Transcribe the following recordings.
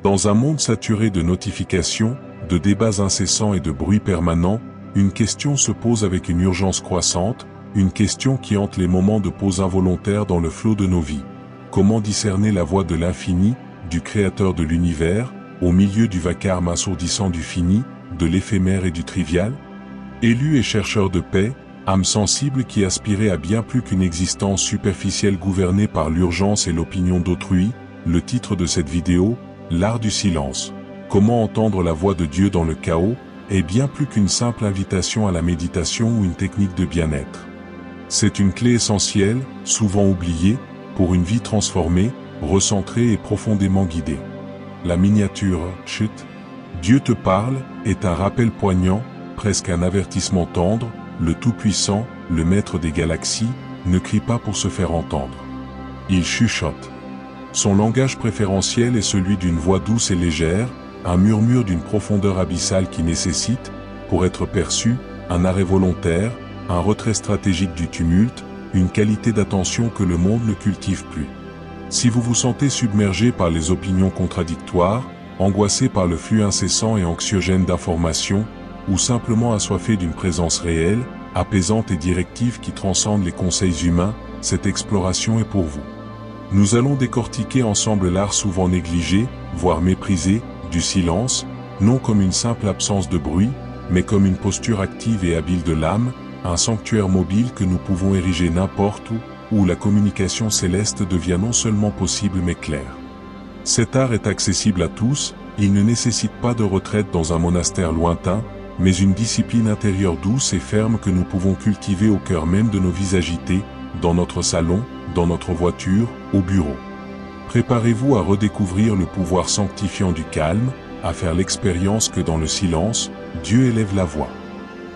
Dans un monde saturé de notifications, de débats incessants et de bruit permanent, une question se pose avec une urgence croissante, une question qui hante les moments de pause involontaire dans le flot de nos vies. Comment discerner la voix de l'infini, du créateur de l'univers, au milieu du vacarme assourdissant du fini, de l'éphémère et du trivial? Élus et chercheurs de paix, âmes sensibles qui aspiraient à bien plus qu'une existence superficielle gouvernée par l'urgence et l'opinion d'autrui, le titre de cette vidéo, l'art du silence. Comment entendre la voix de Dieu dans le chaos, est bien plus qu'une simple invitation à la méditation ou une technique de bien-être. C'est une clé essentielle, souvent oubliée, pour une vie transformée, recentrée et profondément guidée. La miniature « Chut, Dieu te parle » est un rappel poignant, presque un avertissement tendre. Le Tout-Puissant, le Maître des galaxies, ne crie pas pour se faire entendre. Il chuchote. Son langage préférentiel est celui d'une voix douce et légère, un murmure d'une profondeur abyssale qui nécessite, pour être perçu, un arrêt volontaire, un retrait stratégique du tumulte, une qualité d'attention que le monde ne cultive plus. Si vous vous sentez submergé par les opinions contradictoires, angoissé par le flux incessant et anxiogène d'informations, ou simplement assoiffé d'une présence réelle, apaisante et directive qui transcende les conseils humains, cette exploration est pour vous. Nous allons décortiquer ensemble l'art souvent négligé, voire méprisé, du silence, non comme une simple absence de bruit, mais comme une posture active et habile de l'âme, un sanctuaire mobile que nous pouvons ériger n'importe où la communication céleste devient non seulement possible mais claire. Cet art est accessible à tous, il ne nécessite pas de retraite dans un monastère lointain, mais une discipline intérieure douce et ferme que nous pouvons cultiver au cœur même de nos vies agitées, dans notre salon, dans notre voiture, au bureau. Préparez-vous à redécouvrir le pouvoir sanctifiant du calme, à faire l'expérience que dans le silence, Dieu élève la voix.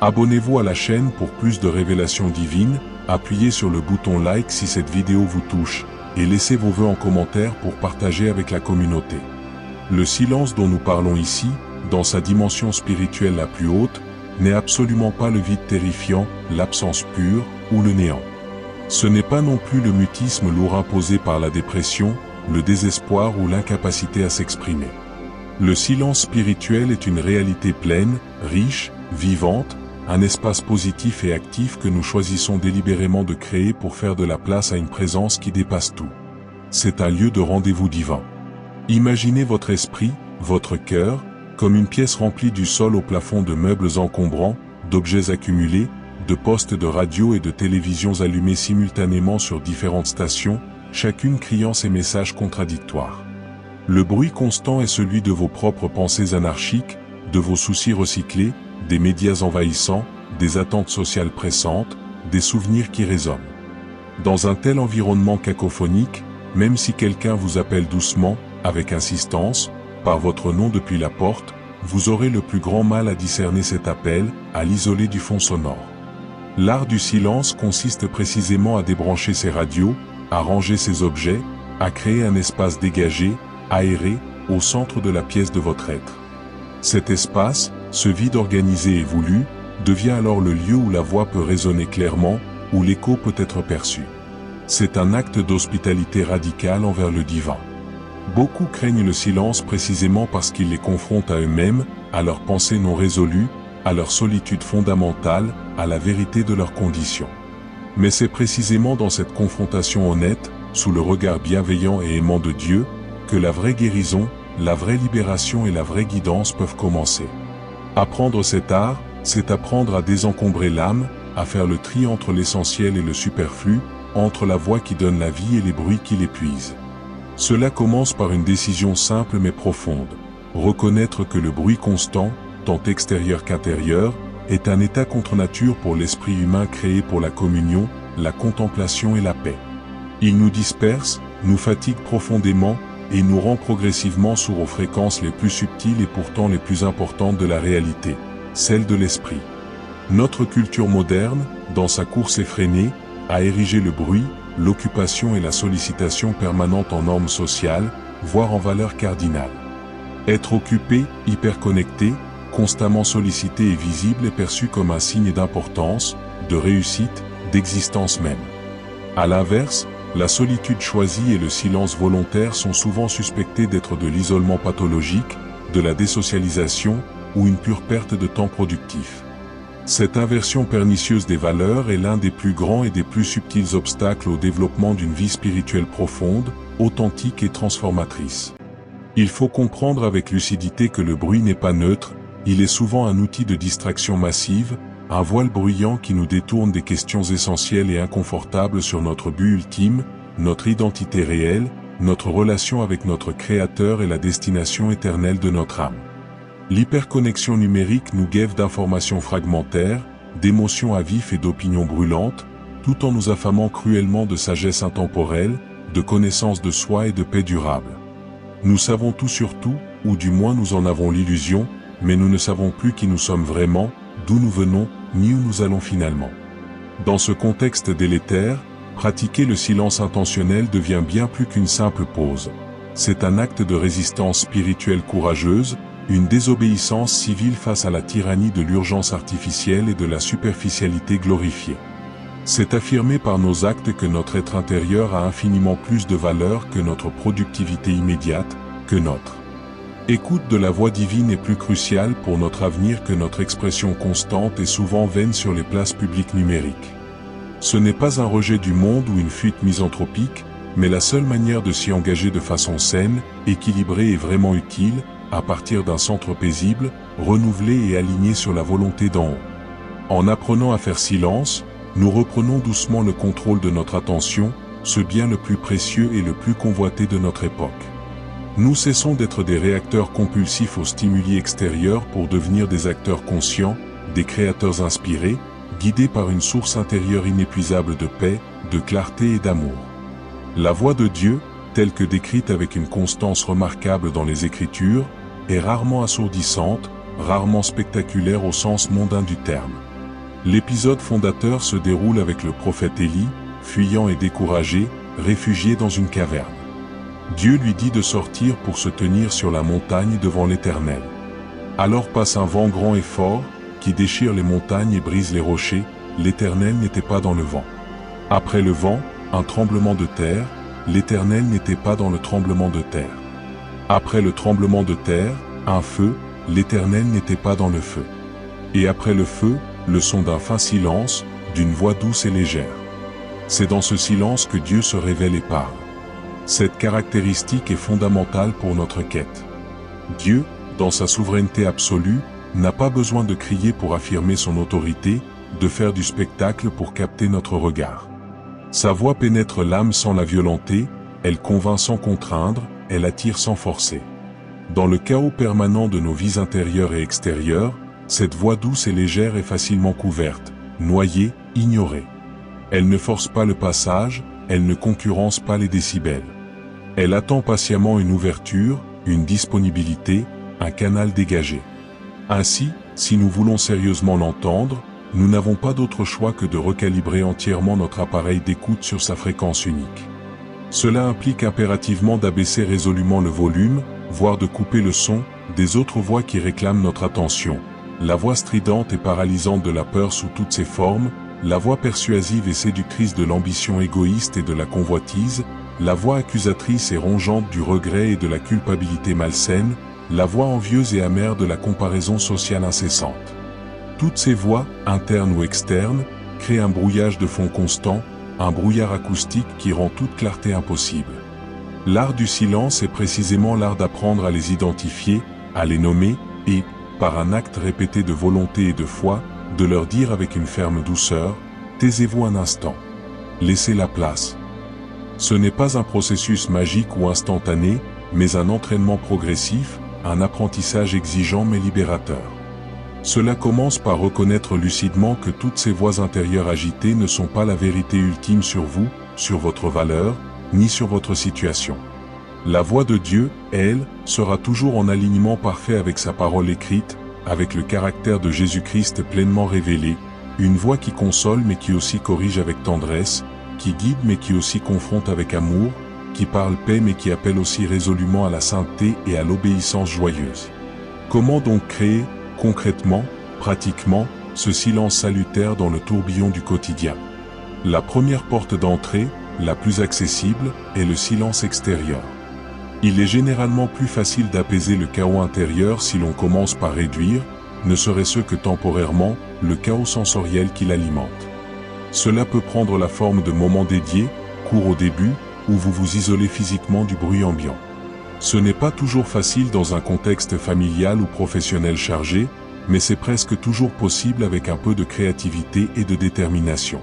Abonnez-vous à la chaîne pour plus de révélations divines, appuyez sur le bouton like si cette vidéo vous touche, et laissez vos vœux en commentaire pour partager avec la communauté. Le silence dont nous parlons ici, dans sa dimension spirituelle la plus haute, n'est absolument pas le vide terrifiant, l'absence pure, ou le néant. Ce n'est pas non plus le mutisme lourd imposé par la dépression, le désespoir ou l'incapacité à s'exprimer. Le silence spirituel est une réalité pleine, riche, vivante, un espace positif et actif que nous choisissons délibérément de créer pour faire de la place à une présence qui dépasse tout. C'est un lieu de rendez-vous divin. Imaginez votre esprit, votre cœur, comme une pièce remplie du sol au plafond de meubles encombrants, d'objets accumulés, de postes de radio et de télévisions allumés simultanément sur différentes stations, chacune criant ses messages contradictoires. Le bruit constant est celui de vos propres pensées anarchiques, de vos soucis recyclés, des médias envahissants, des attentes sociales pressantes, des souvenirs qui résonnent. Dans un tel environnement cacophonique, même si quelqu'un vous appelle doucement, avec insistance, par votre nom depuis la porte, vous aurez le plus grand mal à discerner cet appel, à l'isoler du fond sonore. L'art du silence consiste précisément à débrancher ses radios, à ranger ses objets, à créer un espace dégagé, aéré, au centre de la pièce de votre être. Cet espace, ce vide organisé et voulu, devient alors le lieu où la voix peut résonner clairement, où l'écho peut être perçu. C'est un acte d'hospitalité radicale envers le divin. Beaucoup craignent le silence précisément parce qu'il les confronte à eux-mêmes, à leurs pensées non résolues, à leur solitude fondamentale, à la vérité de leurs conditions. Mais c'est précisément dans cette confrontation honnête, sous le regard bienveillant et aimant de Dieu, que la vraie guérison, la vraie libération et la vraie guidance peuvent commencer. Apprendre cet art, c'est apprendre à désencombrer l'âme, à faire le tri entre l'essentiel et le superflu, entre la voix qui donne la vie et les bruits qui l'épuisent. Cela commence par une décision simple mais profonde. Reconnaître que le bruit constant, tant extérieur qu'intérieur, est un état contre nature pour l'esprit humain créé pour la communion, la contemplation et la paix. Il nous disperse, nous fatigue profondément, et nous rend progressivement sourds aux fréquences les plus subtiles et pourtant les plus importantes de la réalité, celle de l'esprit. Notre culture moderne, dans sa course effrénée, a érigé le bruit, l'occupation et la sollicitation permanente en normes sociales, voire en valeurs cardinales. Être occupé, hyperconnecté, constamment sollicité et visible est perçu comme un signe d'importance, de réussite, d'existence même. À l'inverse, La solitude choisie et le silence volontaire sont souvent suspectés d'être de l'isolement pathologique, de la désocialisation ou une pure perte de temps productif. Cette inversion pernicieuse des valeurs est l'un des plus grands et des plus subtils obstacles au développement d'une vie spirituelle profonde, authentique et transformatrice. Il faut comprendre avec lucidité que le bruit n'est pas neutre, il est souvent un outil de distraction massive, un voile bruyant qui nous détourne des questions essentielles et inconfortables sur notre but ultime, notre identité réelle, notre relation avec notre Créateur et la destination éternelle de notre âme. L'hyperconnexion numérique nous gave d'informations fragmentaires, d'émotions à vif et d'opinions brûlantes, tout en nous affamant cruellement de sagesse intemporelle, de connaissance de soi et de paix durable. Nous savons tout sur tout, ou du moins nous en avons l'illusion, mais nous ne savons plus qui nous sommes vraiment, d'où nous venons, ni où nous allons finalement. Dans ce contexte délétère, pratiquer le silence intentionnel devient bien plus qu'une simple pause. C'est un acte de résistance spirituelle courageuse, une désobéissance civile face à la tyrannie de l'urgence artificielle et de la superficialité glorifiée. C'est affirmer par nos actes que notre être intérieur a infiniment plus de valeur que notre productivité immédiate, que notre écoute de la voix divine est plus cruciale pour notre avenir que notre expression constante et souvent vaine sur les places publiques numériques. Ce n'est pas un rejet du monde ou une fuite misanthropique, mais la seule manière de s'y engager de façon saine, équilibrée et vraiment utile, à partir d'un centre paisible, renouvelé et aligné sur la volonté d'en haut. En apprenant à faire silence, nous reprenons doucement le contrôle de notre attention, ce bien le plus précieux et le plus convoité de notre époque. Nous cessons d'être des réacteurs compulsifs aux stimuli extérieurs pour devenir des acteurs conscients, des créateurs inspirés, guidés par une source intérieure inépuisable de paix, de clarté et d'amour. La voix de Dieu, telle que décrite avec une constance remarquable dans les Écritures, est rarement assourdissante, rarement spectaculaire au sens mondain du terme. L'épisode fondateur se déroule avec le prophète Élie, fuyant et découragé, réfugié dans une caverne. Dieu lui dit de sortir pour se tenir sur la montagne devant l'Éternel. Alors passe un vent grand et fort, qui déchire les montagnes et brise les rochers, l'Éternel n'était pas dans le vent. Après le vent, un tremblement de terre, l'Éternel n'était pas dans le tremblement de terre. Après le tremblement de terre, un feu, l'Éternel n'était pas dans le feu. Et après le feu, le son d'un fin silence, d'une voix douce et légère. C'est dans ce silence que Dieu se révèle et parle. Cette caractéristique est fondamentale pour notre quête. Dieu, dans sa souveraineté absolue, n'a pas besoin de crier pour affirmer son autorité, de faire du spectacle pour capter notre regard. Sa voix pénètre l'âme sans la violenter, elle convainc sans contraindre, elle attire sans forcer. Dans le chaos permanent de nos vies intérieures et extérieures, cette voix douce et légère est facilement couverte, noyée, ignorée. Elle ne force pas le passage, elle ne concurrence pas les décibels. Elle attend patiemment une ouverture, une disponibilité, un canal dégagé. Ainsi, si nous voulons sérieusement l'entendre, nous n'avons pas d'autre choix que de recalibrer entièrement notre appareil d'écoute sur sa fréquence unique. Cela implique impérativement d'abaisser résolument le volume, voire de couper le son, des autres voix qui réclament notre attention. La voix stridente et paralysante de la peur sous toutes ses formes, la voix persuasive et séductrice de l'ambition égoïste et de la convoitise, la voix accusatrice et rongeante du regret et de la culpabilité malsaine, la voix envieuse et amère de la comparaison sociale incessante. Toutes ces voix, internes ou externes, créent un brouillage de fond constant, un brouillard acoustique qui rend toute clarté impossible. L'art du silence est précisément l'art d'apprendre à les identifier, à les nommer, et, par un acte répété de volonté et de foi, de leur dire avec une ferme douceur, « Taisez-vous un instant. Laissez la place. » Ce n'est pas un processus magique ou instantané, mais un entraînement progressif, un apprentissage exigeant mais libérateur. Cela commence par reconnaître lucidement que toutes ces voix intérieures agitées ne sont pas la vérité ultime sur vous, sur votre valeur, ni sur votre situation. La voix de Dieu, elle, sera toujours en alignement parfait avec sa parole écrite, avec le caractère de Jésus-Christ pleinement révélé, une voix qui console mais qui aussi corrige avec tendresse, qui guide mais qui aussi confronte avec amour, qui parle paix mais qui appelle aussi résolument à la sainteté et à l'obéissance joyeuse. Comment donc créer, concrètement, pratiquement, ce silence salutaire dans le tourbillon du quotidien? La première porte d'entrée, la plus accessible, est le silence extérieur. Il est généralement plus facile d'apaiser le chaos intérieur si l'on commence par réduire, ne serait-ce que temporairement, le chaos sensoriel qui l'alimente. Cela peut prendre la forme de moments dédiés, courts au début, où vous vous isolez physiquement du bruit ambiant. Ce n'est pas toujours facile dans un contexte familial ou professionnel chargé, mais c'est presque toujours possible avec un peu de créativité et de détermination.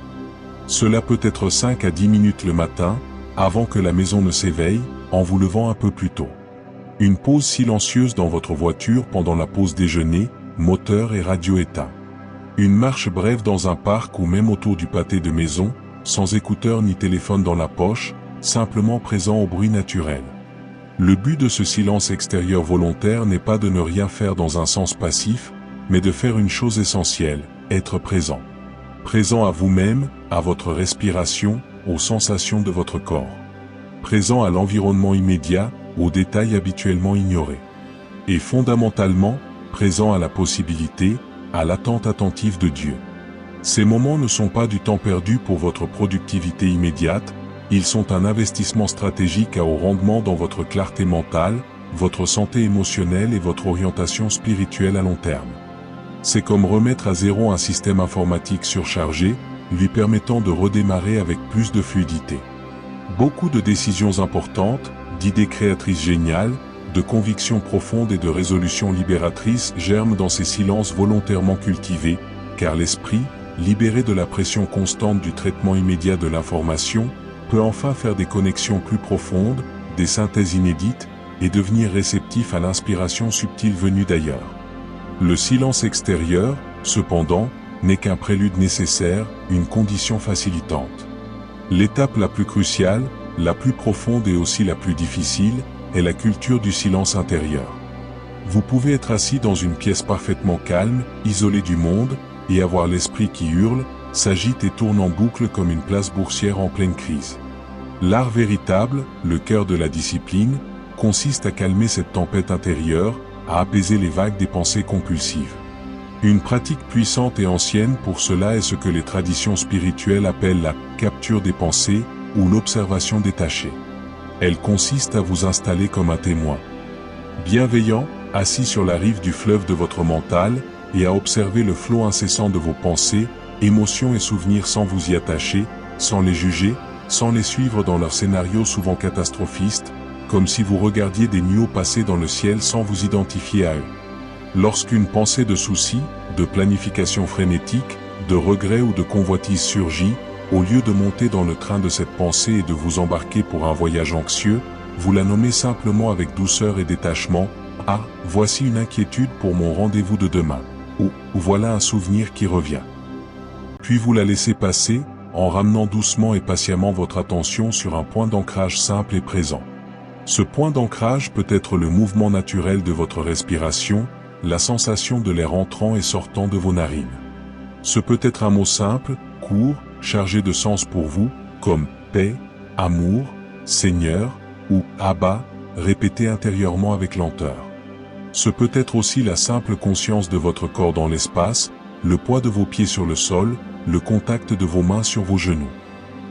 Cela peut être 5 à 10 minutes le matin, avant que la maison ne s'éveille, en vous levant un peu plus tôt. Une pause silencieuse dans votre voiture pendant la pause déjeuner, moteur et radio éteints. Une marche brève dans un parc ou même autour du pâté de maison, sans écouteurs ni téléphone dans la poche, simplement présent au bruit naturel. Le but de ce silence extérieur volontaire n'est pas de ne rien faire dans un sens passif, mais de faire une chose essentielle, être présent. Présent à vous-même, à votre respiration, aux sensations de votre corps. Présent à l'environnement immédiat, aux détails habituellement ignorés. Et fondamentalement, présent à la possibilité, à l'attente attentive de Dieu. Ces moments ne sont pas du temps perdu pour votre productivité immédiate, ils sont un investissement stratégique à haut rendement dans votre clarté mentale, votre santé émotionnelle et votre orientation spirituelle à long terme. C'est comme remettre à zéro un système informatique surchargé, lui permettant de redémarrer avec plus de fluidité. Beaucoup de décisions importantes, d'idées créatrices géniales, de convictions profondes et de résolutions libératrices germent dans ces silences volontairement cultivés, car l'esprit, libéré de la pression constante du traitement immédiat de l'information, peut enfin faire des connexions plus profondes, des synthèses inédites, et devenir réceptif à l'inspiration subtile venue d'ailleurs. Le silence extérieur, cependant, n'est qu'un prélude nécessaire, une condition facilitante. L'étape la plus cruciale, la plus profonde et aussi la plus difficile, est la culture du silence intérieur. Vous pouvez être assis dans une pièce parfaitement calme, isolé du monde, et avoir l'esprit qui hurle, s'agite et tourne en boucle comme une place boursière en pleine crise. L'art véritable, le cœur de la discipline, consiste à calmer cette tempête intérieure, à apaiser les vagues des pensées compulsives. Une pratique puissante et ancienne pour cela est ce que les traditions spirituelles appellent la capture des pensées ou l'observation détachée. Elle consiste à vous installer comme un témoin bienveillant, assis sur la rive du fleuve de votre mental, et à observer le flot incessant de vos pensées, émotions et souvenirs sans vous y attacher, sans les juger, sans les suivre dans leurs scénarios souvent catastrophistes, comme si vous regardiez des nuages passer dans le ciel sans vous identifier à eux. Lorsqu'une pensée de souci, de planification frénétique, de regret ou de convoitise surgit, au lieu de monter dans le train de cette pensée et de vous embarquer pour un voyage anxieux, vous la nommez simplement avec douceur et détachement, « Ah, voici une inquiétude pour mon rendez-vous de demain » ou « Voilà un souvenir qui revient ». Puis vous la laissez passer, en ramenant doucement et patiemment votre attention sur un point d'ancrage simple et présent. Ce point d'ancrage peut être le mouvement naturel de votre respiration, la sensation de l'air entrant et sortant de vos narines. Ce peut être un mot simple, court, chargé de sens pour vous, comme « paix »,« amour »,« Seigneur » ou « Abba », répété intérieurement avec lenteur. Ce peut être aussi la simple conscience de votre corps dans l'espace, le poids de vos pieds sur le sol, le contact de vos mains sur vos genoux.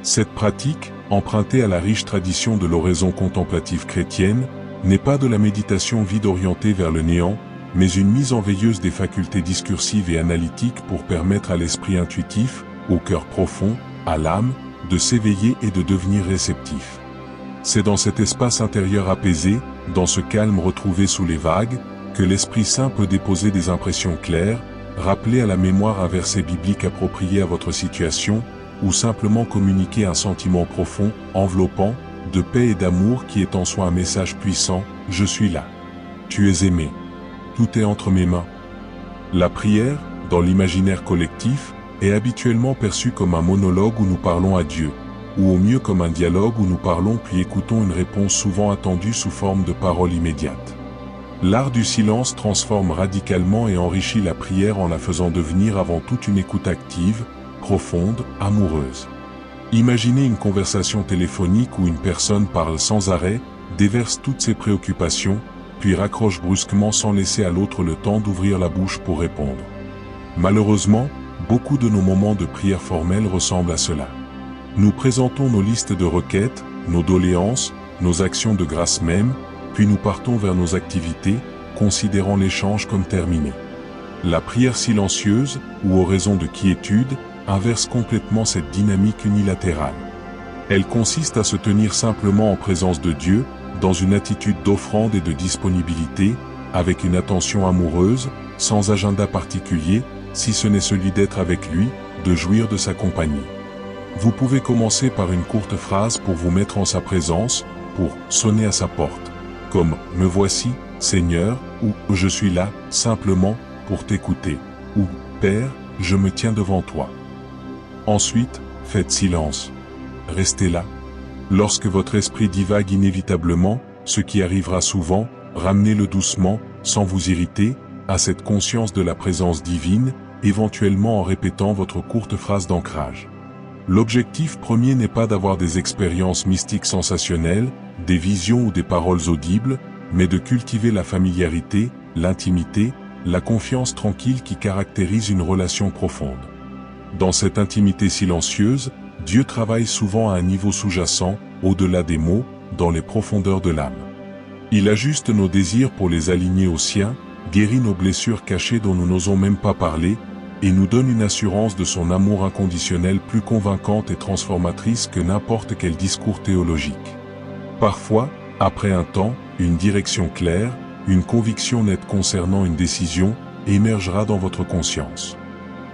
Cette pratique, empruntée à la riche tradition de l'oraison contemplative chrétienne, n'est pas de la méditation vide orientée vers le néant, mais une mise en veilleuse des facultés discursives et analytiques pour permettre à l'esprit intuitif, au cœur profond, à l'âme, de s'éveiller et de devenir réceptif. C'est dans cet espace intérieur apaisé, dans ce calme retrouvé sous les vagues, que l'Esprit Saint peut déposer des impressions claires, rappeler à la mémoire un verset biblique approprié à votre situation, ou simplement communiquer un sentiment profond, enveloppant, de paix et d'amour qui est en soi un message puissant, « Je suis là. Tu es aimé. Tout est entre mes mains ». La prière, dans l'imaginaire collectif, est habituellement perçue comme un monologue où nous parlons à Dieu, ou au mieux comme un dialogue où nous parlons puis écoutons une réponse souvent attendue sous forme de paroles immédiates. L'art du silence transforme radicalement et enrichit la prière en la faisant devenir avant tout une écoute active, profonde, amoureuse. Imaginez une conversation téléphonique où une personne parle sans arrêt, déverse toutes ses préoccupations, puis raccroche brusquement sans laisser à l'autre le temps d'ouvrir la bouche pour répondre. Malheureusement, beaucoup de nos moments de prière formelle ressemblent à cela. Nous présentons nos listes de requêtes, nos doléances, nos actions de grâce même, puis nous partons vers nos activités, considérant l'échange comme terminé. La prière silencieuse, ou oraison de quiétude, inverse complètement cette dynamique unilatérale. Elle consiste à se tenir simplement en présence de Dieu, dans une attitude d'offrande et de disponibilité, avec une attention amoureuse, sans agenda particulier, si ce n'est celui d'être avec lui, de jouir de sa compagnie. Vous pouvez commencer par une courte phrase pour vous mettre en sa présence, pour sonner à sa porte, comme « Me voici, Seigneur » ou « Je suis là, simplement, pour t'écouter » ou « Père, je me tiens devant toi ». Ensuite, faites silence. Restez là. Lorsque votre esprit divague inévitablement, ce qui arrivera souvent, ramenez-le doucement, sans vous irriter, à cette conscience de la présence divine, éventuellement en répétant votre courte phrase d'ancrage. L'objectif premier n'est pas d'avoir des expériences mystiques sensationnelles, des visions ou des paroles audibles, mais de cultiver la familiarité, l'intimité, la confiance tranquille qui caractérise une relation profonde. Dans cette intimité silencieuse, Dieu travaille souvent à un niveau sous-jacent, au-delà des mots, dans les profondeurs de l'âme. Il ajuste nos désirs pour les aligner aux siens, guérit nos blessures cachées dont nous n'osons même pas parler, et nous donne une assurance de son amour inconditionnel plus convaincante et transformatrice que n'importe quel discours théologique. Parfois, après un temps, une direction claire, une conviction nette concernant une décision, émergera dans votre conscience.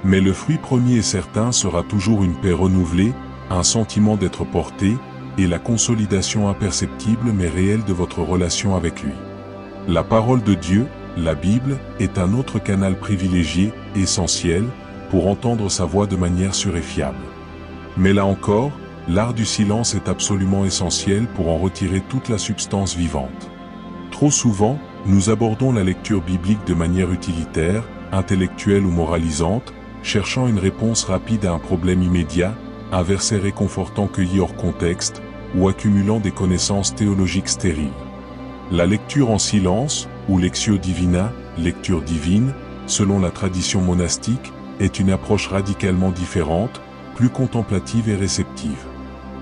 Mais le fruit premier et certain sera toujours une paix renouvelée, un sentiment d'être porté, et la consolidation imperceptible mais réelle de votre relation avec lui. La parole de Dieu, la Bible, est un autre canal privilégié, essentiel, pour entendre sa voix de manière sûre et fiable. Mais là encore, l'art du silence est absolument essentiel pour en retirer toute la substance vivante. Trop souvent, nous abordons la lecture biblique de manière utilitaire, intellectuelle ou moralisante, cherchant une réponse rapide à un problème immédiat, un verset réconfortant cueilli hors contexte, ou accumulant des connaissances théologiques stériles. La lecture en silence, ou lectio divina, lecture divine, selon la tradition monastique, est une approche radicalement différente, plus contemplative et réceptive.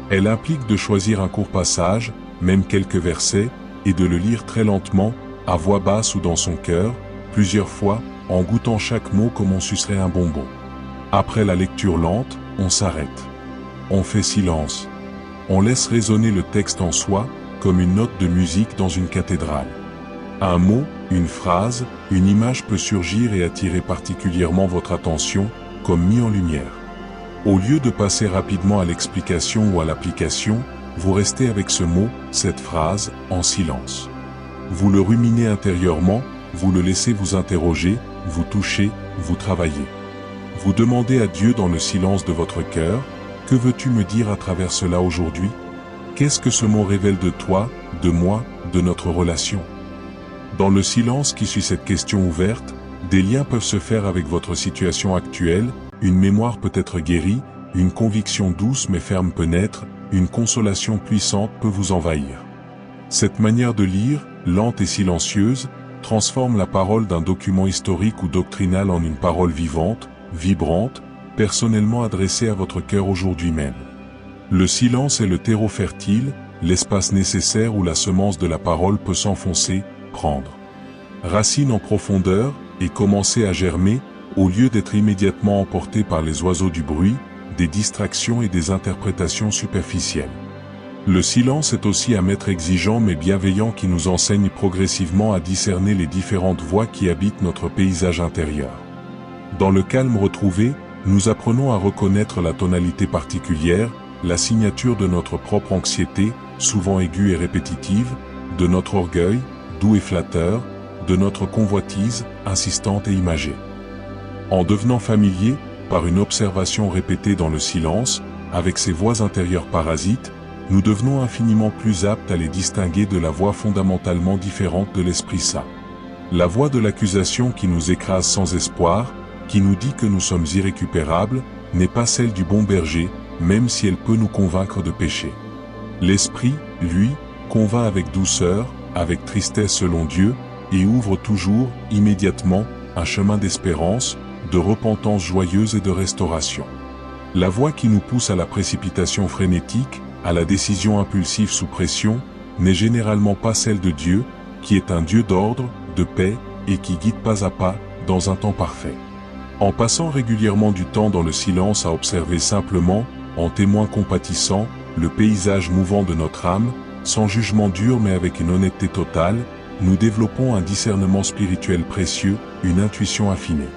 Elle implique de choisir un court passage, même quelques versets, et de le lire très lentement, à voix basse ou dans son cœur, plusieurs fois, en goûtant chaque mot comme on sucerait un bonbon. Après la lecture lente, on s'arrête. On fait silence. On laisse résonner le texte en soi, comme une note de musique dans une cathédrale. Un mot, une phrase, une image peut surgir et attirer particulièrement votre attention, comme mis en lumière. Au lieu de passer rapidement à l'explication ou à l'application, vous restez avec ce mot, cette phrase, en silence. Vous le ruminez intérieurement, vous le laissez vous interroger, vous toucher, vous travailler. Vous demandez à Dieu dans le silence de votre cœur, « Que veux-tu me dire à travers cela aujourd'hui ? Qu'est-ce que ce mot révèle de toi, de moi, de notre relation ?» Dans le silence qui suit cette question ouverte, des liens peuvent se faire avec votre situation actuelle, une mémoire peut être guérie, une conviction douce mais ferme peut naître, une consolation puissante peut vous envahir. Cette manière de lire, lente et silencieuse, transforme la parole d'un document historique ou doctrinal en une parole vivante, vibrante, personnellement adressée à votre cœur aujourd'hui même. Le silence est le terreau fertile, l'espace nécessaire où la semence de la parole peut s'enfoncer, prendre racine en profondeur, et commencer à germer, au lieu d'être immédiatement emporté par les oiseaux du bruit, des distractions et des interprétations superficielles. Le silence est aussi un maître exigeant mais bienveillant qui nous enseigne progressivement à discerner les différentes voix qui habitent notre paysage intérieur. Dans le calme retrouvé, nous apprenons à reconnaître la tonalité particulière, la signature de notre propre anxiété, souvent aiguë et répétitive, de notre orgueil, doux et flatteur, de notre convoitise, insistante et imagée. En devenant familier, par une observation répétée dans le silence, avec ces voix intérieures parasites, nous devenons infiniment plus aptes à les distinguer de la voix fondamentalement différente de l'Esprit Saint. La voix de l'accusation qui nous écrase sans espoir, qui nous dit que nous sommes irrécupérables, n'est pas celle du bon berger, même si elle peut nous convaincre de pécher. L'Esprit, lui, convainc avec douceur, avec tristesse selon Dieu, et ouvre toujours, immédiatement, un chemin d'espérance, de repentance joyeuse et de restauration. La voix qui nous pousse à la précipitation frénétique, à la décision impulsive sous pression, n'est généralement pas celle de Dieu, qui est un Dieu d'ordre, de paix, et qui guide pas à pas, dans un temps parfait. En passant régulièrement du temps dans le silence à observer simplement, en témoin compatissant, le paysage mouvant de notre âme, sans jugement dur mais avec une honnêteté totale, nous développons un discernement spirituel précieux, une intuition affinée.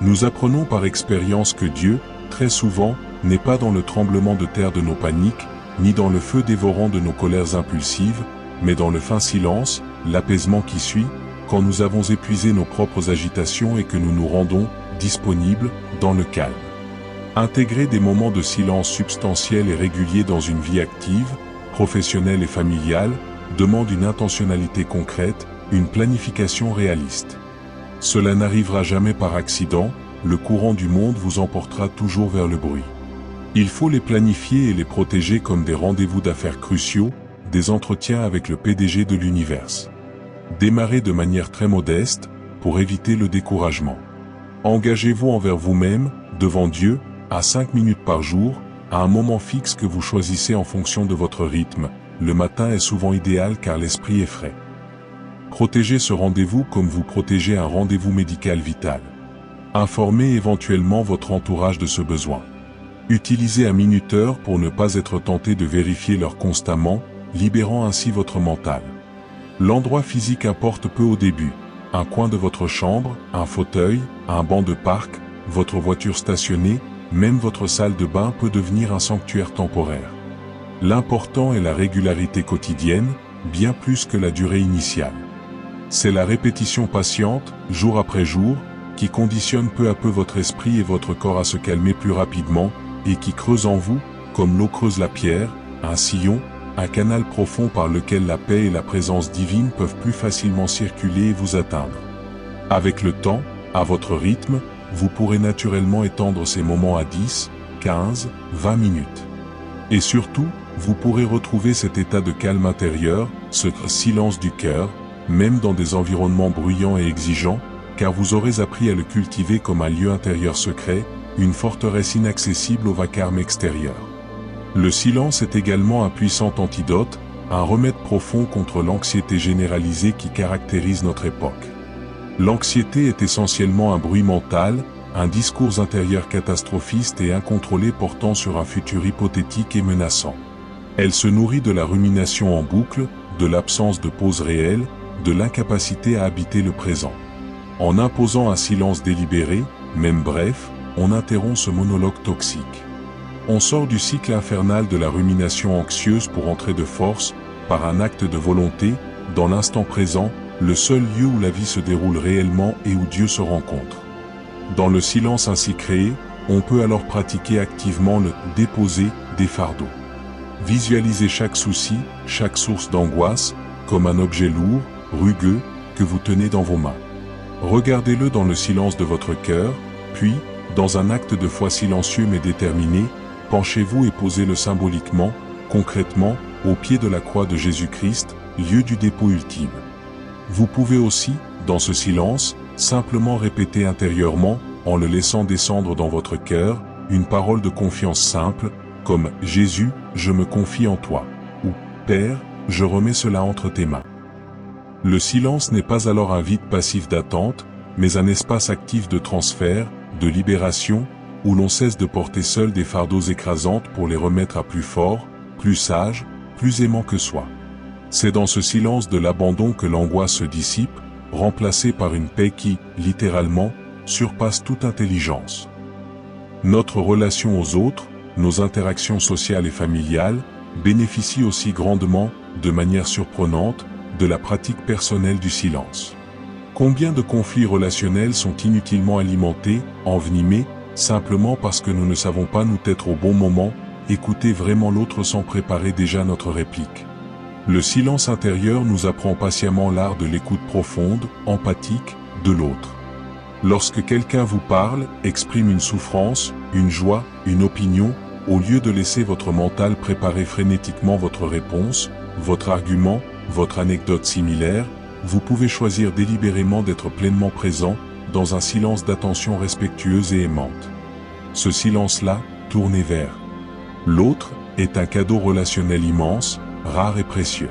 Nous apprenons par expérience que Dieu, très souvent, n'est pas dans le tremblement de terre de nos paniques, ni dans le feu dévorant de nos colères impulsives, mais dans le fin silence, l'apaisement qui suit, quand nous avons épuisé nos propres agitations et que nous nous rendons disponibles dans le calme. Intégrer des moments de silence substantiels et réguliers dans une vie active, professionnelle et familiale, demande une intentionnalité concrète, une planification réaliste. Cela n'arrivera jamais par accident, le courant du monde vous emportera toujours vers le bruit. Il faut les planifier et les protéger comme des rendez-vous d'affaires cruciaux, des entretiens avec le PDG de l'univers. Démarrez de manière très modeste, pour éviter le découragement. Engagez-vous envers vous-même, devant Dieu, à 5 minutes par jour, à un moment fixe que vous choisissez en fonction de votre rythme. Le matin est souvent idéal car l'esprit est frais. Protégez ce rendez-vous comme vous protégez un rendez-vous médical vital. Informez éventuellement votre entourage de ce besoin. Utilisez un minuteur pour ne pas être tenté de vérifier l'heure constamment, libérant ainsi votre mental. L'endroit physique importe peu au début. Un coin de votre chambre, un fauteuil, un banc de parc, votre voiture stationnée, même votre salle de bain peut devenir un sanctuaire temporaire. L'important est la régularité quotidienne, bien plus que la durée initiale. C'est la répétition patiente, jour après jour, qui conditionne peu à peu votre esprit et votre corps à se calmer plus rapidement, et qui creuse en vous, comme l'eau creuse la pierre, un sillon, un canal profond par lequel la paix et la présence divine peuvent plus facilement circuler et vous atteindre. Avec le temps, à votre rythme, vous pourrez naturellement étendre ces moments à 10, 15, 20 minutes. Et surtout, vous pourrez retrouver cet état de calme intérieur, ce silence du cœur, même dans des environnements bruyants et exigeants, car vous aurez appris à le cultiver comme un lieu intérieur secret, une forteresse inaccessible au vacarme extérieur. Le silence est également un puissant antidote, un remède profond contre l'anxiété généralisée qui caractérise notre époque. L'anxiété est essentiellement un bruit mental, un discours intérieur catastrophiste et incontrôlé portant sur un futur hypothétique et menaçant. Elle se nourrit de la rumination en boucle, de l'absence de pause réelle, de l'incapacité à habiter le présent. En imposant un silence délibéré, même bref, on interrompt ce monologue toxique. On sort du cycle infernal de la rumination anxieuse pour entrer de force, par un acte de volonté, dans l'instant présent, le seul lieu où la vie se déroule réellement et où Dieu se rencontre. Dans le silence ainsi créé, on peut alors pratiquer activement le « déposer » des fardeaux. Visualisez chaque souci, chaque source d'angoisse, comme un objet lourd, rugueux, que vous tenez dans vos mains. Regardez-le dans le silence de votre cœur, puis, dans un acte de foi silencieux mais déterminé, penchez-vous et posez-le symboliquement, concrètement, au pied de la croix de Jésus-Christ, lieu du dépôt ultime. Vous pouvez aussi, dans ce silence, simplement répéter intérieurement, en le laissant descendre dans votre cœur, une parole de confiance simple, comme « Jésus, je me confie en toi » ou « Père, je remets cela entre tes mains ». Le silence n'est pas alors un vide passif d'attente, mais un espace actif de transfert, de libération, où l'on cesse de porter seul des fardeaux écrasantes pour les remettre à plus fort, plus sage, plus aimant que soi. C'est dans ce silence de l'abandon que l'angoisse se dissipe, remplacée par une paix qui, littéralement, surpasse toute intelligence. Notre relation aux autres, nos interactions sociales et familiales, bénéficient aussi grandement, de manière surprenante, de la pratique personnelle du silence. Combien de conflits relationnels sont inutilement alimentés, envenimés, simplement parce que nous ne savons pas nous taire au bon moment, écouter vraiment l'autre sans préparer déjà notre réplique. Le silence intérieur nous apprend patiemment l'art de l'écoute profonde, empathique, de l'autre. Lorsque quelqu'un vous parle, exprime une souffrance, une joie, une opinion, au lieu de laisser votre mental préparer frénétiquement votre réponse, votre argument, votre anecdote similaire, vous pouvez choisir délibérément d'être pleinement présent, dans un silence d'attention respectueuse et aimante. Ce silence-là, tourné vers l'autre, est un cadeau relationnel immense, rare et précieux.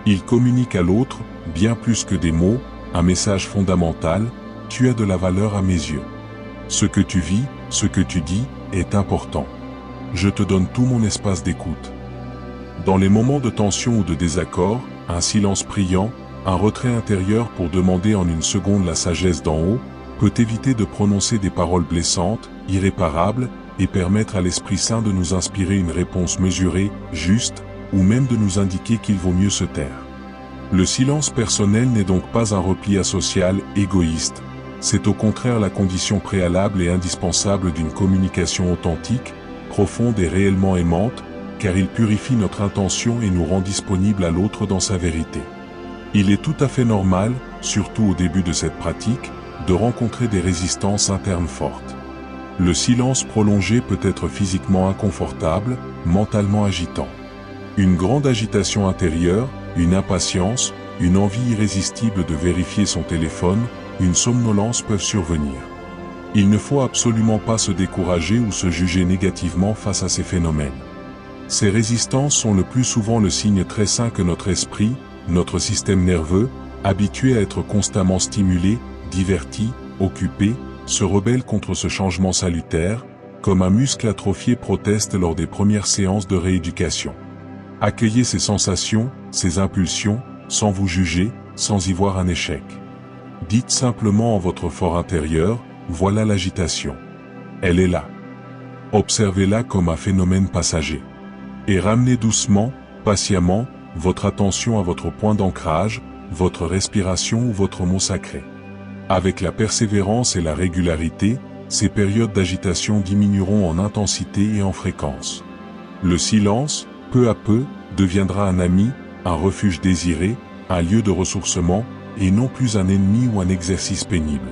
Il communique à l'autre, bien plus que des mots, un message fondamental: tu as de la valeur à mes yeux. Ce que tu vis, ce que tu dis, est important. Je te donne tout mon espace d'écoute. Dans les moments de tension ou de désaccord, un silence priant, un retrait intérieur pour demander en une seconde la sagesse d'en haut, peut éviter de prononcer des paroles blessantes, irréparables, et permettre à l'Esprit Saint de nous inspirer une réponse mesurée, juste, ou même de nous indiquer qu'il vaut mieux se taire. Le silence personnel n'est donc pas un repli asocial, égoïste, c'est au contraire la condition préalable et indispensable d'une communication authentique, profonde et réellement aimante, car il purifie notre intention et nous rend disponibles à l'autre dans sa vérité. Il est tout à fait normal, surtout au début de cette pratique, de rencontrer des résistances internes fortes. Le silence prolongé peut être physiquement inconfortable, mentalement agitant. Une grande agitation intérieure, une impatience, une envie irrésistible de vérifier son téléphone, une somnolence peuvent survenir. Il ne faut absolument pas se décourager ou se juger négativement face à ces phénomènes. Ces résistances sont le plus souvent le signe très sain que notre esprit, notre système nerveux, habitué à être constamment stimulé, diverti, occupé, se rebelle contre ce changement salutaire, comme un muscle atrophié proteste lors des premières séances de rééducation. Accueillez ces sensations, ces impulsions, sans vous juger, sans y voir un échec. Dites simplement en votre fort intérieur: voilà l'agitation. Elle est là. Observez-la comme un phénomène passager. Et ramenez doucement, patiemment, votre attention à votre point d'ancrage, votre respiration ou votre mot sacré. Avec la persévérance et la régularité, ces périodes d'agitation diminueront en intensité et en fréquence. Le silence, peu à peu, deviendra un ami, un refuge désiré, un lieu de ressourcement, et non plus un ennemi ou un exercice pénible.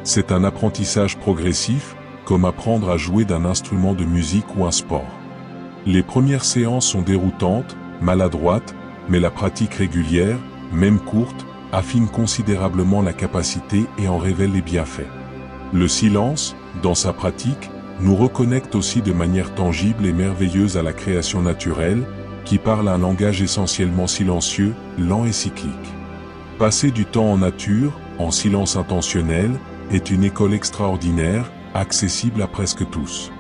C'est un apprentissage progressif, comme apprendre à jouer d'un instrument de musique ou un sport. Les premières séances sont déroutantes, maladroites, mais la pratique régulière, même courte, affine considérablement la capacité et en révèle les bienfaits. Le silence, dans sa pratique, nous reconnecte aussi de manière tangible et merveilleuse à la création naturelle, qui parle un langage essentiellement silencieux, lent et cyclique. Passer du temps en nature, en silence intentionnel, est une école extraordinaire, accessible à presque tous.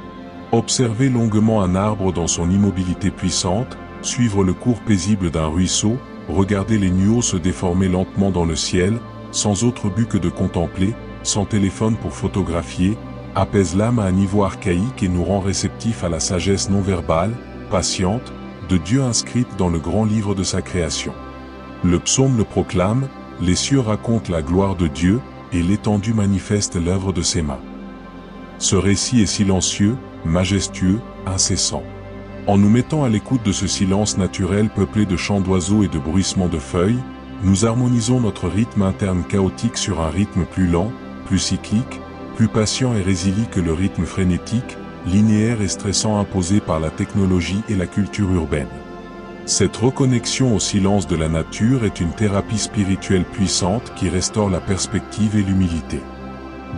Observer longuement un arbre dans son immobilité puissante, suivre le cours paisible d'un ruisseau, regarder les nuages se déformer lentement dans le ciel, sans autre but que de contempler, sans téléphone pour photographier, apaise l'âme à un niveau archaïque et nous rend réceptifs à la sagesse non verbale, patiente, de Dieu inscrite dans le grand livre de sa création. Le psaume le proclame: les cieux racontent la gloire de Dieu, et l'étendue manifeste l'œuvre de ses mains. Ce récit est silencieux, majestueux, incessant. En nous mettant à l'écoute de ce silence naturel peuplé de chants d'oiseaux et de bruissements de feuilles, nous harmonisons notre rythme interne chaotique sur un rythme plus lent, plus cyclique, plus patient et résilient que le rythme frénétique, linéaire et stressant imposé par la technologie et la culture urbaine. Cette reconnexion au silence de la nature est une thérapie spirituelle puissante qui restaure la perspective et l'humilité.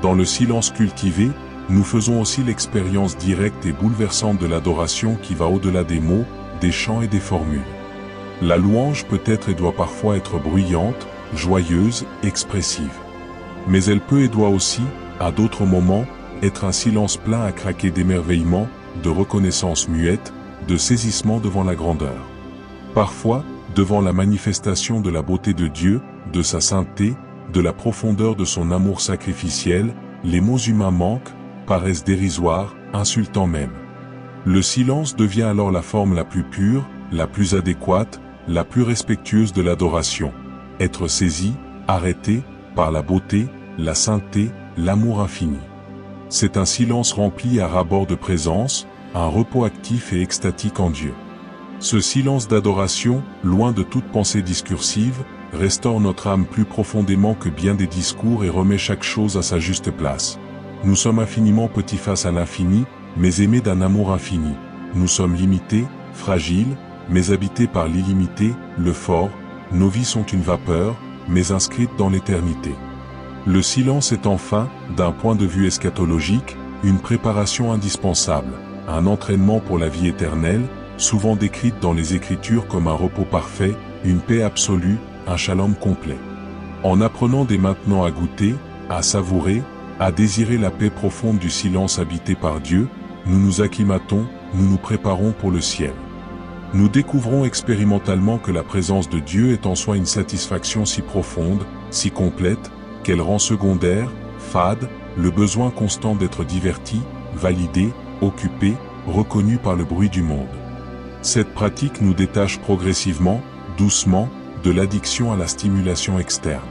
Dans le silence cultivé, nous faisons aussi l'expérience directe et bouleversante de l'adoration qui va au-delà des mots, des chants et des formules. La louange peut être et doit parfois être bruyante, joyeuse, expressive. Mais elle peut et doit aussi, à d'autres moments, être un silence plein à craquer d'émerveillement, de reconnaissance muette, de saisissement devant la grandeur. Parfois, devant la manifestation de la beauté de Dieu, de sa sainteté, de la profondeur de son amour sacrificiel, les mots humains manquent, paraissent dérisoires, insultants même. Le silence devient alors la forme la plus pure, la plus adéquate, la plus respectueuse de l'adoration. Être saisi, arrêté, par la beauté, la sainteté, l'amour infini. C'est un silence rempli à ras-bord de présence, un repos actif et extatique en Dieu. Ce silence d'adoration, loin de toute pensée discursive, restaure notre âme plus profondément que bien des discours et remet chaque chose à sa juste place. Nous sommes infiniment petits face à l'infini, mais aimés d'un amour infini. Nous sommes limités, fragiles, mais habités par l'illimité, le fort. Nos vies sont une vapeur, mais inscrites dans l'éternité. Le silence est enfin, d'un point de vue eschatologique, une préparation indispensable, un entraînement pour la vie éternelle, souvent décrite dans les Écritures comme un repos parfait, une paix absolue, un shalom complet. En apprenant dès maintenant à goûter, à savourer, à désirer la paix profonde du silence habité par Dieu, nous nous acclimatons, nous nous préparons pour le ciel. Nous découvrons expérimentalement que la présence de Dieu est en soi une satisfaction si profonde, si complète, qu'elle rend secondaire, fade, le besoin constant d'être diverti, validé, occupé, reconnu par le bruit du monde. Cette pratique nous détache progressivement, doucement, de l'addiction à la stimulation externe.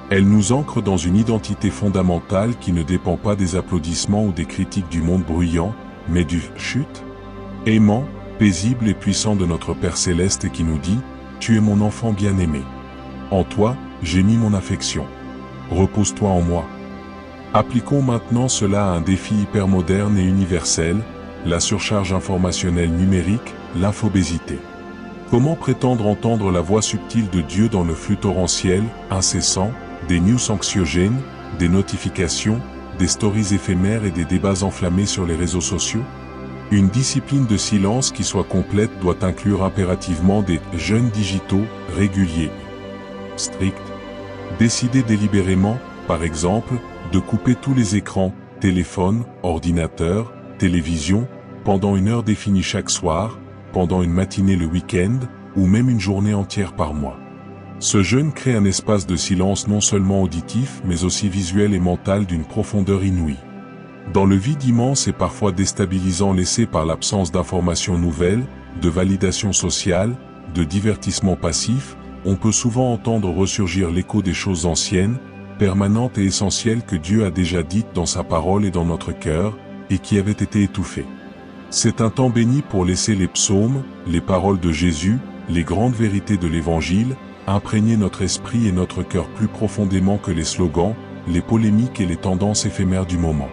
Elle nous ancre dans une identité fondamentale qui ne dépend pas des applaudissements ou des critiques du monde bruyant, mais du « chut » aimant, paisible et puissant de notre Père Céleste et qui nous dit « Tu es mon enfant bien-aimé. En toi, j'ai mis mon affection. Repose-toi en moi. » Appliquons maintenant cela à un défi hypermoderne et universel, la surcharge informationnelle numérique, l'infobésité. Comment prétendre entendre la voix subtile de Dieu dans le flux torrentiel, incessant, des news anxiogènes, des notifications, des stories éphémères et des débats enflammés sur les réseaux sociaux? Une discipline de silence qui soit complète doit inclure impérativement des jeûnes digitaux réguliers, stricts. Décider délibérément, par exemple, de couper tous les écrans, téléphone, ordinateur, télévision, pendant une heure définie chaque soir, pendant une matinée le week-end, ou même une journée entière par mois. Ce jeûne crée un espace de silence non seulement auditif mais aussi visuel et mental d'une profondeur inouïe. Dans le vide immense et parfois déstabilisant laissé par l'absence d'informations nouvelles, de validation sociale, de divertissement passif, on peut souvent entendre ressurgir l'écho des choses anciennes, permanentes et essentielles que Dieu a déjà dites dans sa parole et dans notre cœur, et qui avaient été étouffées. C'est un temps béni pour laisser les psaumes, les paroles de Jésus, les grandes vérités de l'Évangile, imprégner notre esprit et notre cœur plus profondément que les slogans, les polémiques et les tendances éphémères du moment.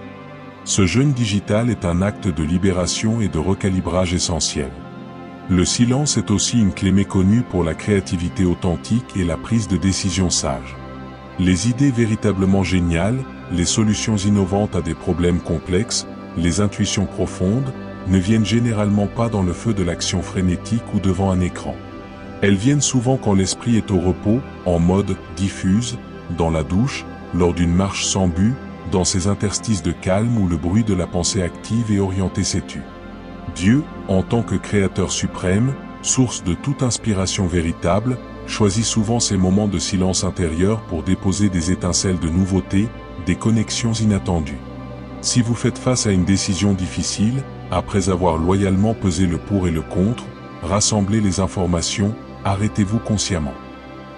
Ce jeûne digital est un acte de libération et de recalibrage essentiel. Le silence est aussi une clé méconnue pour la créativité authentique et la prise de décision sage. Les idées véritablement géniales, les solutions innovantes à des problèmes complexes, les intuitions profondes, ne viennent généralement pas dans le feu de l'action frénétique ou devant un écran. Elles viennent souvent quand l'esprit est au repos, en mode diffuse, dans la douche, lors d'une marche sans but, dans ces interstices de calme où le bruit de la pensée active et orientée s'étue. Dieu, en tant que Créateur suprême, source de toute inspiration véritable, choisit souvent ces moments de silence intérieur pour déposer des étincelles de nouveauté, des connexions inattendues. Si vous faites face à une décision difficile, après avoir loyalement pesé le pour et le contre, rassemblez les informations, arrêtez-vous consciemment.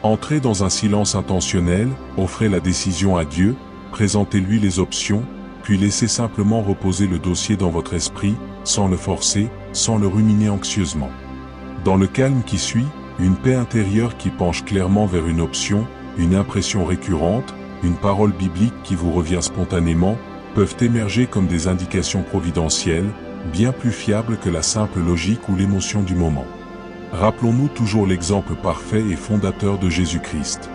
Entrez dans un silence intentionnel, offrez la décision à Dieu, présentez-lui les options, puis laissez simplement reposer le dossier dans votre esprit, sans le forcer, sans le ruminer anxieusement. Dans le calme qui suit, une paix intérieure qui penche clairement vers une option, une impression récurrente, une parole biblique qui vous revient spontanément, peuvent émerger comme des indications providentielles, bien plus fiables que la simple logique ou l'émotion du moment. Rappelons-nous toujours l'exemple parfait et fondateur de Jésus-Christ.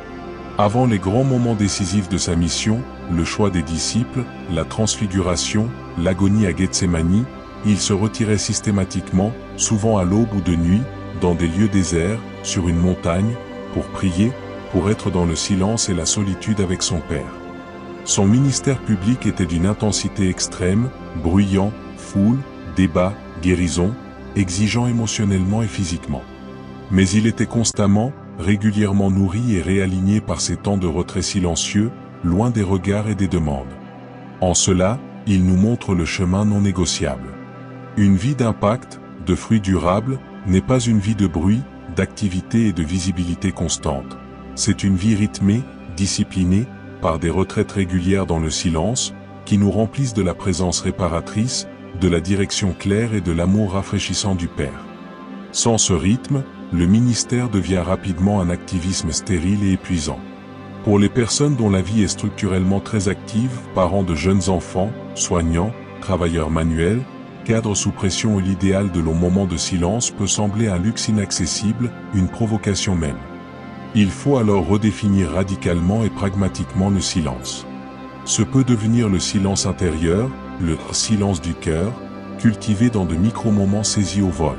Avant les grands moments décisifs de sa mission, le choix des disciples, la transfiguration, l'agonie à Gethsémani, il se retirait systématiquement, souvent à l'aube ou de nuit, dans des lieux déserts, sur une montagne, pour prier, pour être dans le silence et la solitude avec son Père. Son ministère public était d'une intensité extrême, bruyant, foule, débat, guérison, exigeant émotionnellement et physiquement. Mais il était constamment, régulièrement nourri et réaligné par ces temps de retrait silencieux, loin des regards et des demandes. En cela, il nous montre le chemin non négociable. Une vie d'impact, de fruits durables, n'est pas une vie de bruit, d'activité et de visibilité constante. C'est une vie rythmée, disciplinée, par des retraites régulières dans le silence, qui nous remplissent de la présence réparatrice, de la direction claire et de l'amour rafraîchissant du Père. Sans ce rythme, le ministère devient rapidement un activisme stérile et épuisant. Pour les personnes dont la vie est structurellement très active, parents de jeunes enfants, soignants, travailleurs manuels, cadres sous pression, l'idéal de longs moments de silence peut sembler un luxe inaccessible, une provocation même. Il faut alors redéfinir radicalement et pragmatiquement le silence. Ce peut devenir le silence intérieur, le silence du cœur, cultivée dans de micro-moments saisis au vol.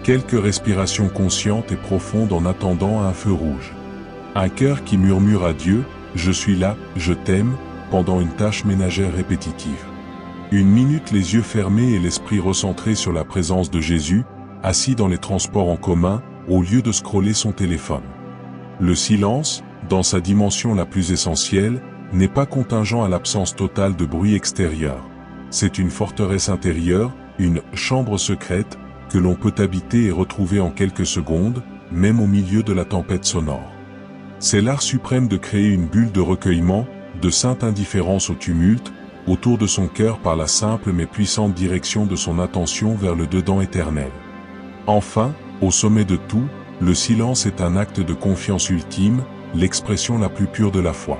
Quelques respirations conscientes et profondes en attendant un feu rouge. Un cœur qui murmure à Dieu, « Je suis là, je t'aime », pendant une tâche ménagère répétitive. Une minute les yeux fermés et l'esprit recentré sur la présence de Jésus, assis dans les transports en commun, au lieu de scroller son téléphone. Le silence, dans sa dimension la plus essentielle, n'est pas contingent à l'absence totale de bruit extérieur. C'est une forteresse intérieure, une « chambre secrète » que l'on peut habiter et retrouver en quelques secondes, même au milieu de la tempête sonore. C'est l'art suprême de créer une bulle de recueillement, de sainte indifférence au tumulte, autour de son cœur par la simple mais puissante direction de son attention vers le dedans éternel. Enfin, au sommet de tout, le silence est un acte de confiance ultime, l'expression la plus pure de la foi.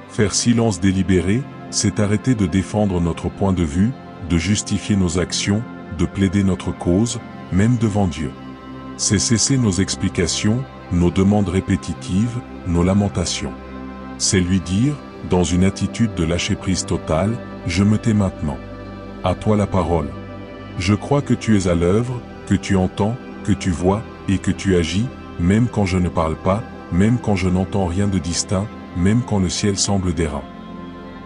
Faire silence délibéré, c'est arrêter de défendre notre point de vue, de justifier nos actions, de plaider notre cause, même devant Dieu. C'est cesser nos explications, nos demandes répétitives, nos lamentations. C'est lui dire, dans une attitude de lâcher-prise totale, « Je me tais maintenant. À toi la parole. Je crois que tu es à l'œuvre, que tu entends, que tu vois, et que tu agis, même quand je ne parle pas, même quand je n'entends rien de distinct, même quand le ciel semble d'airain. »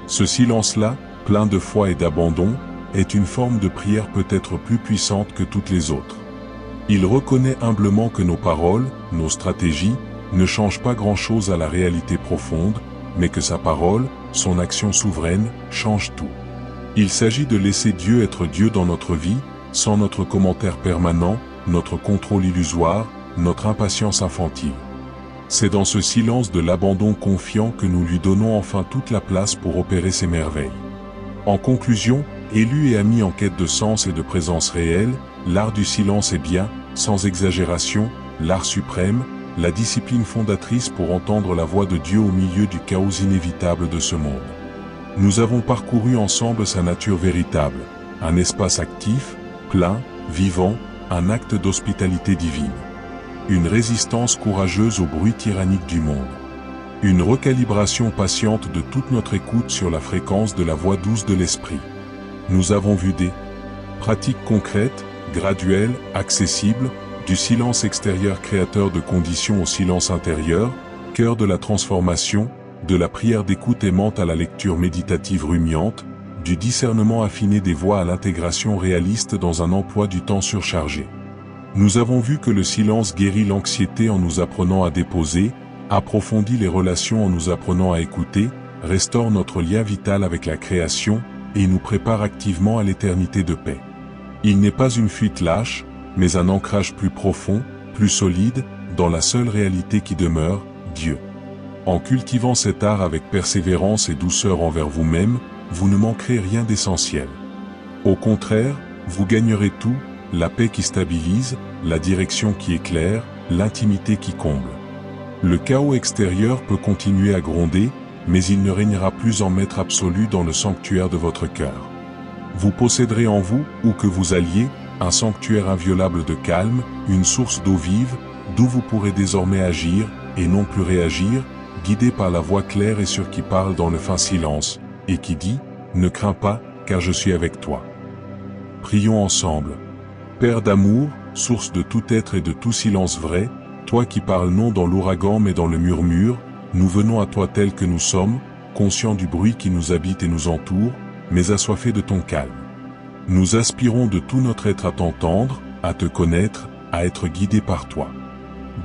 Ce silence-là, plein de foi et d'abandon, est une forme de prière peut-être plus puissante que toutes les autres. Il reconnaît humblement que nos paroles, nos stratégies, ne changent pas grand-chose à la réalité profonde, mais que sa parole, son action souveraine, change tout. Il s'agit de laisser Dieu être Dieu dans notre vie, sans notre commentaire permanent, notre contrôle illusoire, notre impatience infantile. C'est dans ce silence de l'abandon confiant que nous lui donnons enfin toute la place pour opérer ses merveilles. En conclusion, élus et amis en quête de sens et de présence réelle, l'art du silence est bien, sans exagération, l'art suprême, la discipline fondatrice pour entendre la voix de Dieu au milieu du chaos inévitable de ce monde. Nous avons parcouru ensemble sa nature véritable, un espace actif, plein, vivant, un acte d'hospitalité divine. Une résistance courageuse au bruit tyrannique du monde. Une recalibration patiente de toute notre écoute sur la fréquence de la voix douce de l'esprit. Nous avons vu des pratiques concrètes, graduelles, accessibles, du silence extérieur créateur de conditions au silence intérieur, cœur de la transformation, de la prière d'écoute aimante à la lecture méditative rumiante, du discernement affiné des voix à l'intégration réaliste dans un emploi du temps surchargé. Nous avons vu que le silence guérit l'anxiété en nous apprenant à déposer, approfondit les relations en nous apprenant à écouter, restaure notre lien vital avec la création, et nous prépare activement à l'éternité de paix. Il n'est pas une fuite lâche, mais un ancrage plus profond, plus solide, dans la seule réalité qui demeure, Dieu. En cultivant cet art avec persévérance et douceur envers vous-même, vous ne manquerez rien d'essentiel. Au contraire, vous gagnerez tout, la paix qui stabilise, la direction qui éclaire, l'intimité qui comble. Le chaos extérieur peut continuer à gronder, mais il ne régnera plus en maître absolu dans le sanctuaire de votre cœur. Vous posséderez en vous, où que vous alliez, un sanctuaire inviolable de calme, une source d'eau vive, d'où vous pourrez désormais agir, et non plus réagir, guidé par la voix claire et sûre qui parle dans le fin silence, et qui dit, « Ne crains pas, car je suis avec toi. » Prions ensemble. Père d'amour, source de tout être et de tout silence vrai, toi qui parles non dans l'ouragan mais dans le murmure, nous venons à toi tels que nous sommes, conscients du bruit qui nous habite et nous entoure, mais assoiffés de ton calme. Nous aspirons de tout notre être à t'entendre, à te connaître, à être guidés par toi.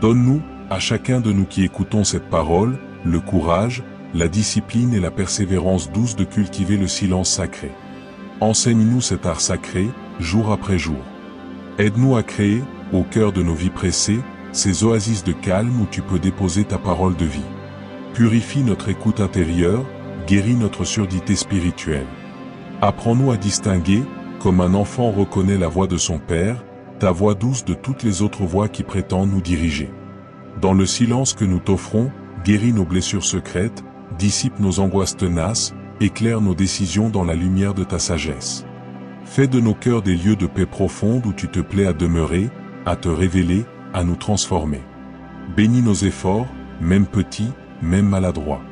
Donne-nous, à chacun de nous qui écoutons cette parole, le courage, la discipline et la persévérance douce de cultiver le silence sacré. Enseigne-nous cet art sacré, jour après jour. Aide-nous à créer, au cœur de nos vies pressées, ces oasis de calme où tu peux déposer ta parole de vie. Purifie notre écoute intérieure, guéris notre surdité spirituelle. Apprends-nous à distinguer, comme un enfant reconnaît la voix de son Père, ta voix douce de toutes les autres voix qui prétendent nous diriger. Dans le silence que nous t'offrons, guéris nos blessures secrètes, dissipe nos angoisses tenaces, éclaire nos décisions dans la lumière de ta sagesse. Fais de nos cœurs des lieux de paix profonde où tu te plais à demeurer, à te révéler, à nous transformer. Bénis nos efforts, même petits, même maladroits.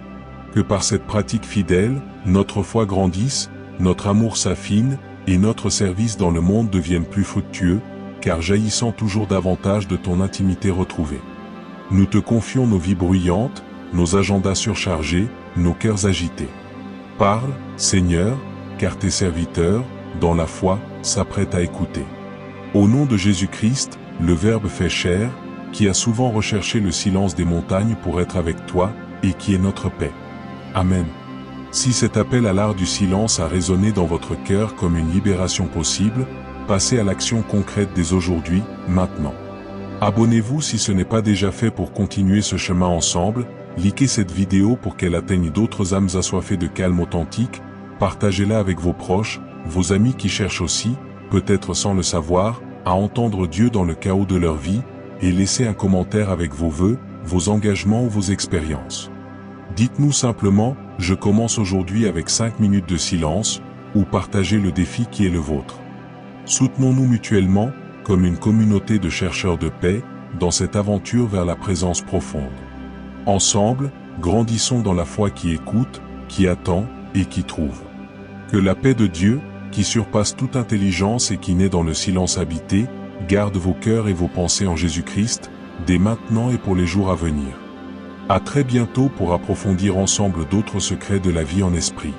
Que par cette pratique fidèle, notre foi grandisse, notre amour s'affine, et notre service dans le monde devienne plus fructueux, car jaillissant toujours davantage de ton intimité retrouvée. Nous te confions nos vies bruyantes, nos agendas surchargés, nos cœurs agités. Parle, Seigneur, car tes serviteurs, dans la foi, s'apprêtent à écouter. Au nom de Jésus-Christ, le Verbe fait chair, qui a souvent recherché le silence des montagnes pour être avec toi, et qui est notre paix. Amen. Si cet appel à l'art du silence a résonné dans votre cœur comme une libération possible, passez à l'action concrète dès aujourd'hui, maintenant. Abonnez-vous si ce n'est pas déjà fait pour continuer ce chemin ensemble, likez cette vidéo pour qu'elle atteigne d'autres âmes assoiffées de calme authentique, partagez-la avec vos proches, vos amis qui cherchent aussi, peut-être sans le savoir, à entendre Dieu dans le chaos de leur vie, et laissez un commentaire avec vos vœux, vos engagements ou vos expériences. Dites-nous simplement, je commence aujourd'hui avec 5 minutes de silence, ou partagez le défi qui est le vôtre. Soutenons-nous mutuellement, comme une communauté de chercheurs de paix, dans cette aventure vers la présence profonde. Ensemble, grandissons dans la foi qui écoute, qui attend et qui trouve. Que la paix de Dieu, qui surpasse toute intelligence et qui naît dans le silence habité, garde vos cœurs et vos pensées en Jésus-Christ, dès maintenant et pour les jours à venir. À très bientôt pour approfondir ensemble d'autres secrets de la vie en esprit.